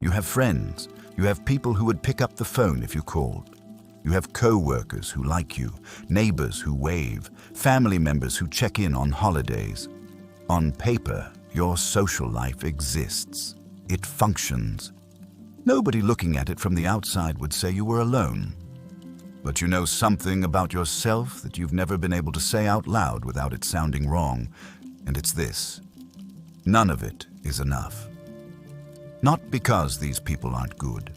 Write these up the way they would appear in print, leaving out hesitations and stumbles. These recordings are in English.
You have friends. You have people who would pick up the phone if you called. You have co-workers who like you, neighbors who wave, family members who check in on holidays. On paper, your social life exists. It functions. Nobody looking at it from the outside would say you were alone. But you know something about yourself that you've never been able to say out loud without it sounding wrong, and it's this: none of it is enough. Not because these people aren't good,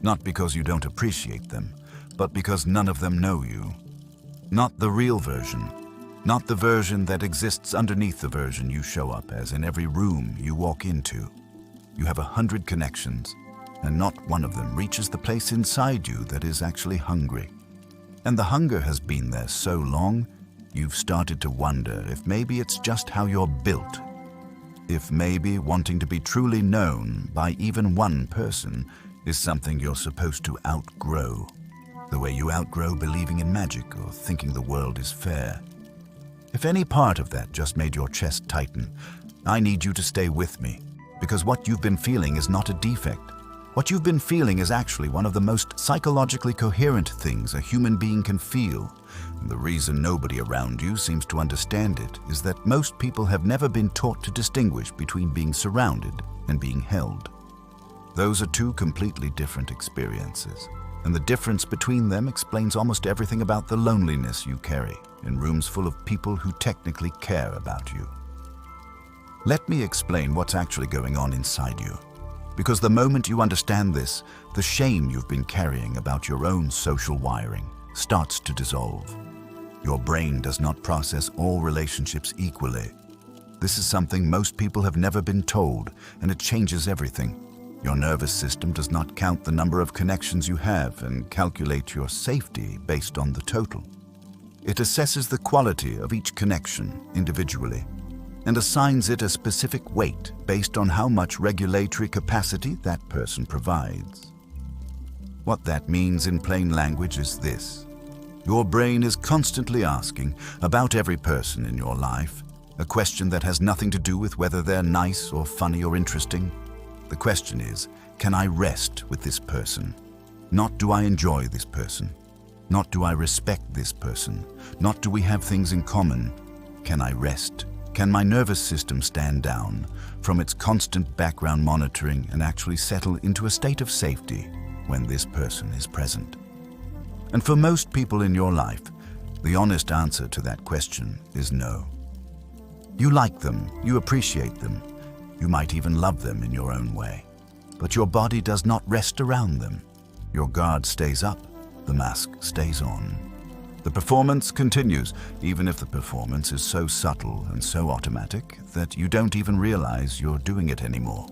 not because you don't appreciate them, but because none of them know you. Not the real version, not the version that exists underneath the version you show up as in every room you walk into. You have 100 connections, and not one of them reaches the place inside you that is actually hungry. And the hunger has been there so long, you've started to wonder if maybe it's just how you're built. If maybe wanting to be truly known by even one person is something you're supposed to outgrow, the way you outgrow believing in magic or thinking the world is fair. If any part of that just made your chest tighten, I need you to stay with me, because what you've been feeling is not a defect. What you've been feeling is actually one of the most psychologically coherent things a human being can feel. And the reason nobody around you seems to understand it is that most people have never been taught to distinguish between being surrounded and being held. Those are two completely different experiences, and the difference between them explains almost everything about the loneliness you carry in rooms full of people who technically care about you. Let me explain what's actually going on inside you. Because the moment you understand this, the shame you've been carrying about your own social wiring starts to dissolve. Your brain does not process all relationships equally. This is something most people have never been told, and it changes everything. Your nervous system does not count the number of connections you have and calculate your safety based on the total. It assesses the quality of each connection individually and assigns it a specific weight based on how much regulatory capacity that person provides. What that means in plain language is this: your brain is constantly asking about every person in your life a question that has nothing to do with whether they're nice or funny or interesting. The question is, can I rest with this person? Not do I enjoy this person? Not do I respect this person? Not do we have things in common? Can I rest? Can my nervous system stand down from its constant background monitoring and actually settle into a state of safety when this person is present? And for most people in your life, the honest answer to that question is no. You like them, you appreciate them, you might even love them in your own way, but your body does not rest around them. Your guard stays up, the mask stays on. The performance continues, even if the performance is so subtle and so automatic that you don't even realize you're doing it anymore.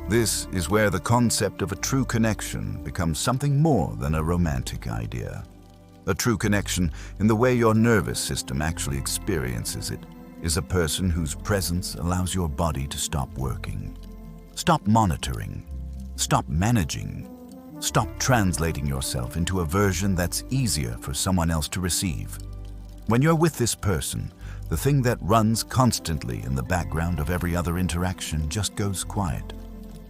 This is where the concept of a true connection becomes something more than a romantic idea. A true connection, in the way your nervous system actually experiences it, is a person whose presence allows your body to stop working. Stop monitoring. Stop managing. Stop translating yourself into a version that's easier for someone else to receive. When you're with this person, the thing that runs constantly in the background of every other interaction just goes quiet.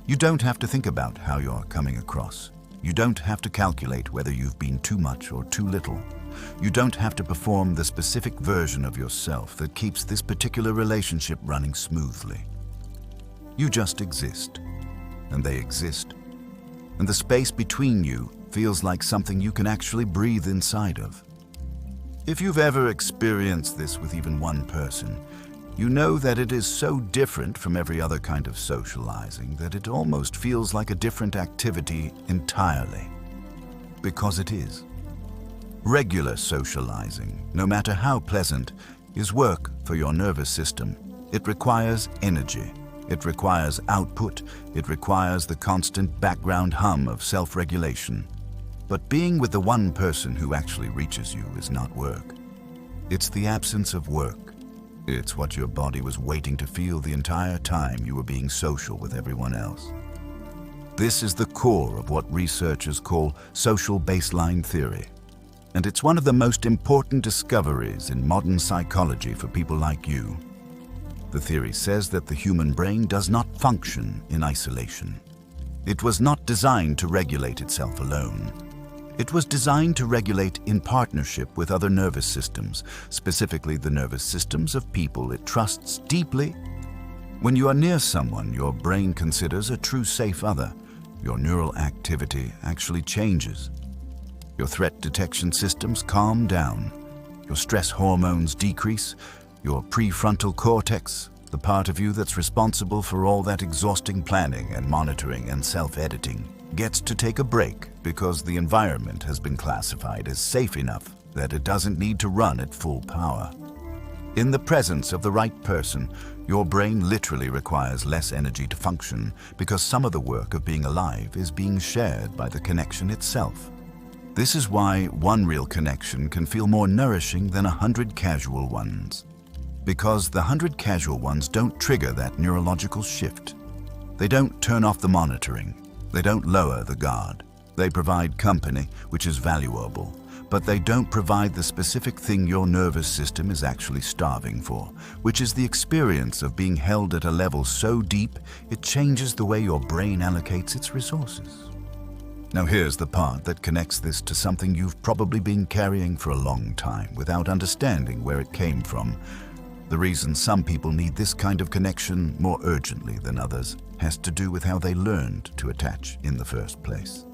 You don't have to think about how you're coming across. You don't have to calculate whether you've been too much or too little. You don't have to perform the specific version of yourself that keeps this particular relationship running smoothly. You just exist, and they exist. And the space between you feels like something you can actually breathe inside of. If you've ever experienced this with even one person, you know that it is so different from every other kind of socializing that it almost feels like a different activity entirely. Because it is. Regular socializing, no matter how pleasant, is work for your nervous system. It requires energy. It requires output. It requires the constant background hum of self-regulation. But being with the one person who actually reaches you is not work. It's the absence of work. It's what your body was waiting to feel the entire time you were being social with everyone else. This is the core of what researchers call social baseline theory. And it's one of the most important discoveries in modern psychology for people like you. The theory says that the human brain does not function in isolation. It was not designed to regulate itself alone. It was designed to regulate in partnership with other nervous systems, specifically the nervous systems of people it trusts deeply. When you are near someone your brain considers a true safe other, your neural activity actually changes. Your threat detection systems calm down. Your stress hormones decrease. Your prefrontal cortex, the part of you that's responsible for all that exhausting planning and monitoring and self-editing, gets to take a break because the environment has been classified as safe enough that it doesn't need to run at full power. In the presence of the right person, your brain literally requires less energy to function because some of the work of being alive is being shared by the connection itself. This is why one real connection can feel more nourishing than 100 casual ones. Because the 100 casual ones don't trigger that neurological shift. They don't turn off the monitoring. They don't lower the guard. They provide company, which is valuable, but they don't provide the specific thing your nervous system is actually starving for, which is the experience of being held at a level so deep it changes the way your brain allocates its resources. Now here's the part that connects this to something you've probably been carrying for a long time without understanding where it came from. The reason some people need this kind of connection more urgently than others has to do with how they learned to attach in the first place.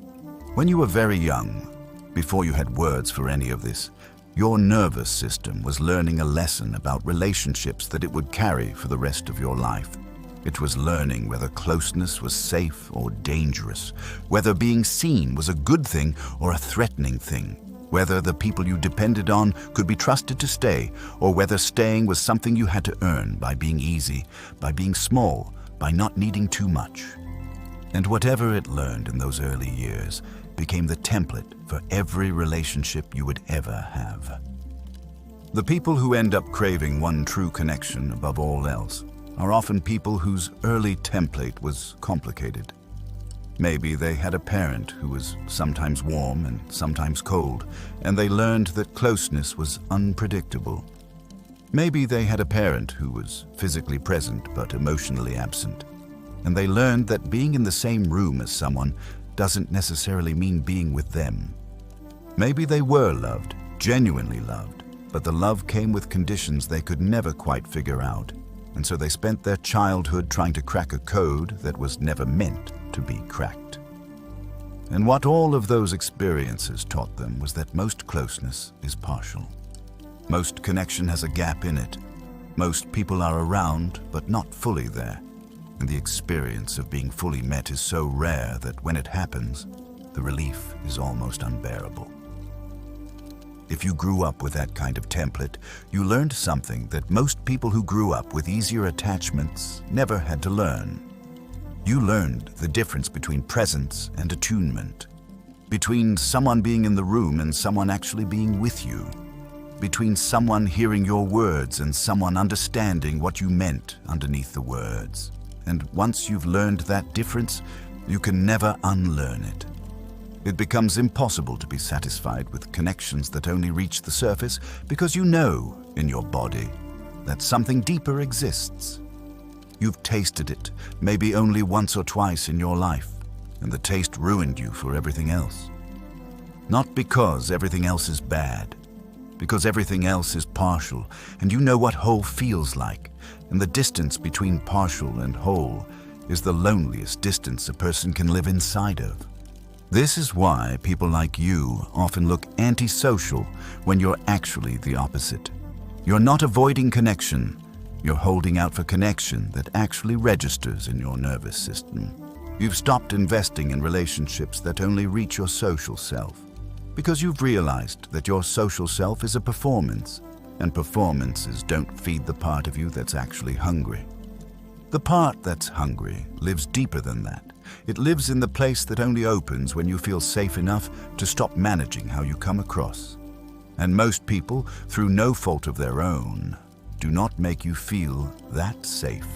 When you were very young, before you had words for any of this, your nervous system was learning a lesson about relationships that it would carry for the rest of your life. It was learning whether closeness was safe or dangerous, whether being seen was a good thing or a threatening thing, whether the people you depended on could be trusted to stay, or whether staying was something you had to earn by being easy, by being small, by not needing too much. And whatever it learned in those early years became the template for every relationship you would ever have. The people who end up craving one true connection above all else are often people whose early template was complicated. Maybe they had a parent who was sometimes warm and sometimes cold, and they learned that closeness was unpredictable. Maybe they had a parent who was physically present but emotionally absent, and they learned that being in the same room as someone doesn't necessarily mean being with them. Maybe they were loved, genuinely loved, but the love came with conditions they could never quite figure out, and so they spent their childhood trying to crack a code that was never meant to be cracked. And what all of those experiences taught them was that most closeness is partial. Most connection has a gap in it. Most people are around, but not fully there. And the experience of being fully met is so rare that when it happens, the relief is almost unbearable. If you grew up with that kind of template, you learned something that most people who grew up with easier attachments never had to learn. You learned the difference between presence and attunement, between someone being in the room and someone actually being with you, between someone hearing your words and someone understanding what you meant underneath the words. And once you've learned that difference, you can never unlearn it. It becomes impossible to be satisfied with connections that only reach the surface because you know in your body that something deeper exists. You've tasted it, maybe only once or twice in your life, and the taste ruined you for everything else. Not because everything else is bad, because everything else is partial, and you know what whole feels like, and the distance between partial and whole is the loneliest distance a person can live inside of. This is why people like you often look antisocial when you're actually the opposite. You're not avoiding connection, you're holding out for connection that actually registers in your nervous system. You've stopped investing in relationships that only reach your social self, because you've realized that your social self is a performance, and performances don't feed the part of you that's actually hungry. The part that's hungry lives deeper than that. It lives in the place that only opens when you feel safe enough to stop managing how you come across. And most people, through no fault of their own, do not make you feel that safe.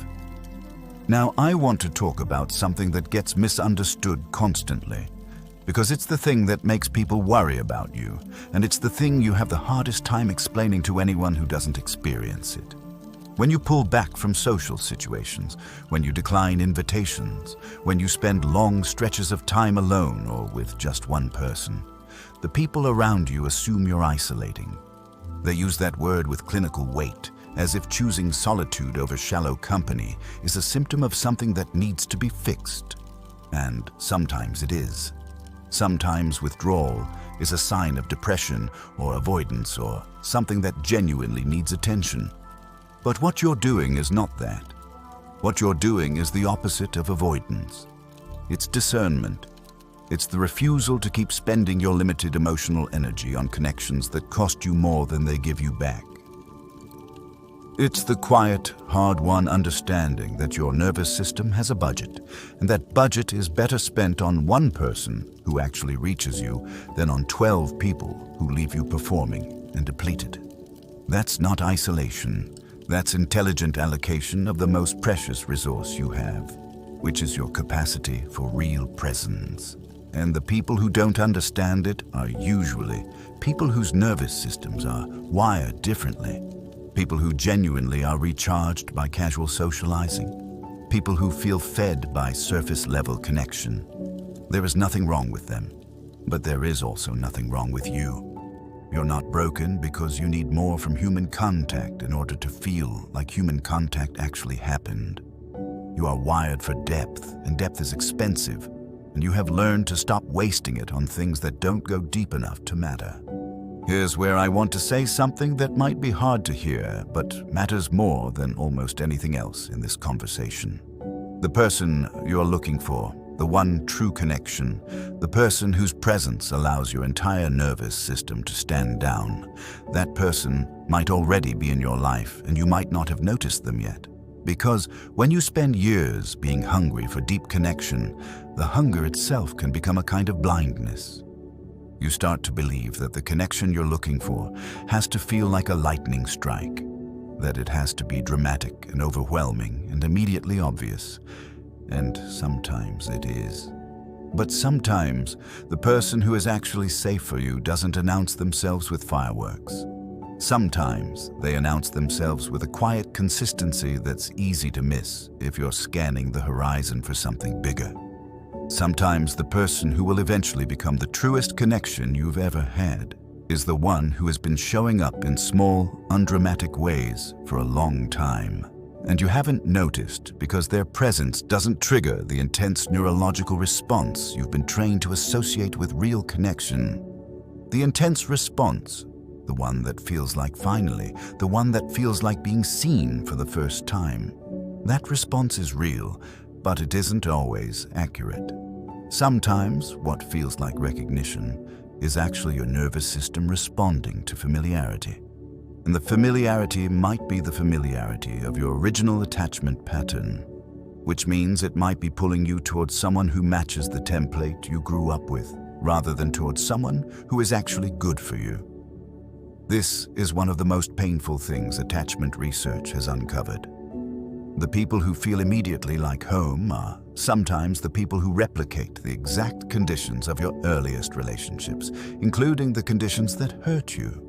Now, I want to talk about something that gets misunderstood constantly, because it's the thing that makes people worry about you, and it's the thing you have the hardest time explaining to anyone who doesn't experience it. When you pull back from social situations, when you decline invitations, when you spend long stretches of time alone or with just one person, the people around you assume you're isolating. They use that word with clinical weight, as if choosing solitude over shallow company is a symptom of something that needs to be fixed. And sometimes it is. Sometimes withdrawal is a sign of depression or avoidance or something that genuinely needs attention. But what you're doing is not that. What you're doing is the opposite of avoidance. It's discernment. It's the refusal to keep spending your limited emotional energy on connections that cost you more than they give you back. It's the quiet, hard-won understanding that your nervous system has a budget, and that budget is better spent on one person who actually reaches you than on 12 people who leave you performing and depleted. That's not isolation. That's intelligent allocation of the most precious resource you have, which is your capacity for real presence. And the people who don't understand it are usually people whose nervous systems are wired differently. People who genuinely are recharged by casual socializing. People who feel fed by surface-level connection. There is nothing wrong with them, but there is also nothing wrong with you. You're not broken because you need more from human contact in order to feel like human contact actually happened. You are wired for depth, and depth is expensive, and you have learned to stop wasting it on things that don't go deep enough to matter. Here's where I want to say something that might be hard to hear, but matters more than almost anything else in this conversation. The person you're looking for, the one true connection, the person whose presence allows your entire nervous system to stand down, that person might already be in your life and you might not have noticed them yet. Because when you spend years being hungry for deep connection, the hunger itself can become a kind of blindness. You start to believe that the connection you're looking for has to feel like a lightning strike, that it has to be dramatic and overwhelming and immediately obvious. And sometimes it is. But sometimes the person who is actually safe for you doesn't announce themselves with fireworks. Sometimes they announce themselves with a quiet consistency that's easy to miss if you're scanning the horizon for something bigger. Sometimes the person who will eventually become the truest connection you've ever had is the one who has been showing up in small, undramatic ways for a long time. And you haven't noticed because their presence doesn't trigger the intense neurological response you've been trained to associate with real connection. The intense response, the one that feels like finally, the one that feels like being seen for the first time. That response is real, but it isn't always accurate. Sometimes what feels like recognition is actually your nervous system responding to familiarity. And the familiarity might be the familiarity of your original attachment pattern, which means it might be pulling you towards someone who matches the template you grew up with, rather than towards someone who is actually good for you. This is one of the most painful things attachment research has uncovered. The people who feel immediately like home are sometimes the people who replicate the exact conditions of your earliest relationships, including the conditions that hurt you.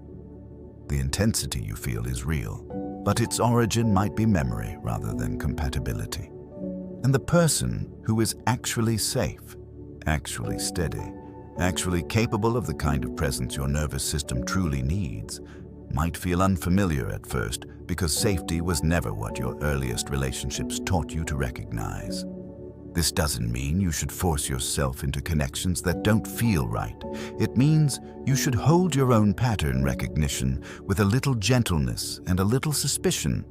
The intensity you feel is real, but its origin might be memory rather than compatibility. And the person who is actually safe, actually steady, actually capable of the kind of presence your nervous system truly needs, might feel unfamiliar at first because safety was never what your earliest relationships taught you to recognize. This doesn't mean you should force yourself into connections that don't feel right. It means you should hold your own pattern recognition with a little gentleness and a little suspicion,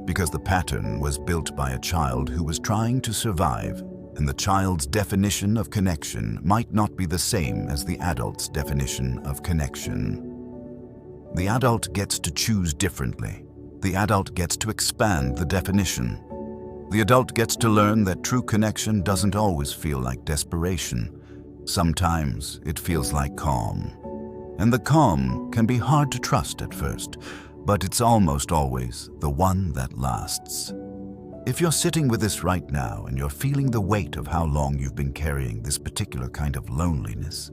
because the pattern was built by a child who was trying to survive, and the child's definition of connection might not be the same as the adult's definition of connection. The adult gets to choose differently. The adult gets to expand the definition. The adult gets to learn that true connection doesn't always feel like desperation. Sometimes it feels like calm. And the calm can be hard to trust at first, but it's almost always the one that lasts. If you're sitting with this right now and you're feeling the weight of how long you've been carrying this particular kind of loneliness,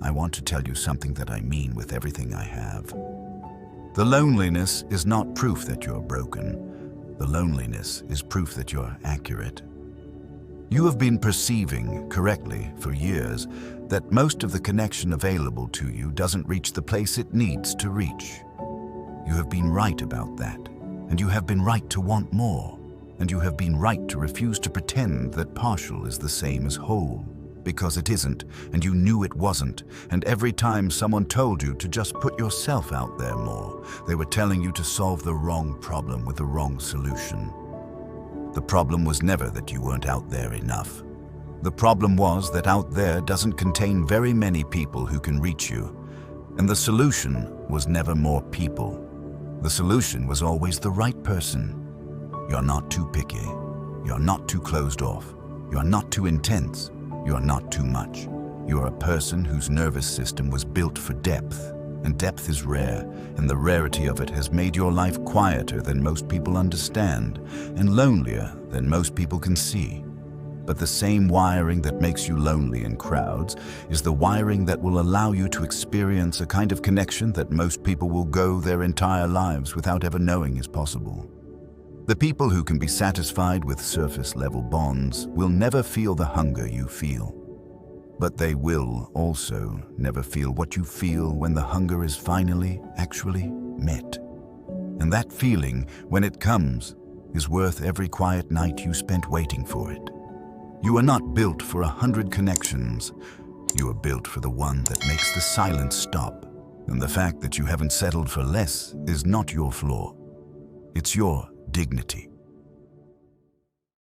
I want to tell you something that I mean with everything I have. The loneliness is not proof that you're broken. the loneliness is proof that you're accurate. You have been perceiving correctly for years that most of the connection available to you doesn't reach the place it needs to reach. You have been right about that, and you have been right to want more, and you have been right to refuse to pretend that partial is the same as whole, because it isn't, and you knew it wasn't, and every time someone told you to just put yourself out there more, they were telling you to solve the wrong problem with the wrong solution. The problem was never that you weren't out there enough. The problem was that out there doesn't contain very many people who can reach you, and the solution was never more people. The solution was always the right person. You're not too picky. You're not too closed off. You're not too intense. You're not too much. You're a person whose nervous system was built for depth, and depth is rare, and the rarity of it has made your life quieter than most people understand, and lonelier than most people can see. But the same wiring that makes you lonely in crowds is the wiring that will allow you to experience a kind of connection that most people will go their entire lives without ever knowing is possible. The people who can be satisfied with surface-level bonds will never feel the hunger you feel. But they will also never feel what you feel when the hunger is finally, actually met. And that feeling, when it comes, is worth every quiet night you spent waiting for it. You are not built for 100 connections. You are built for the one that makes the silence stop. And the fact that you haven't settled for less is not your flaw. It's your dignity.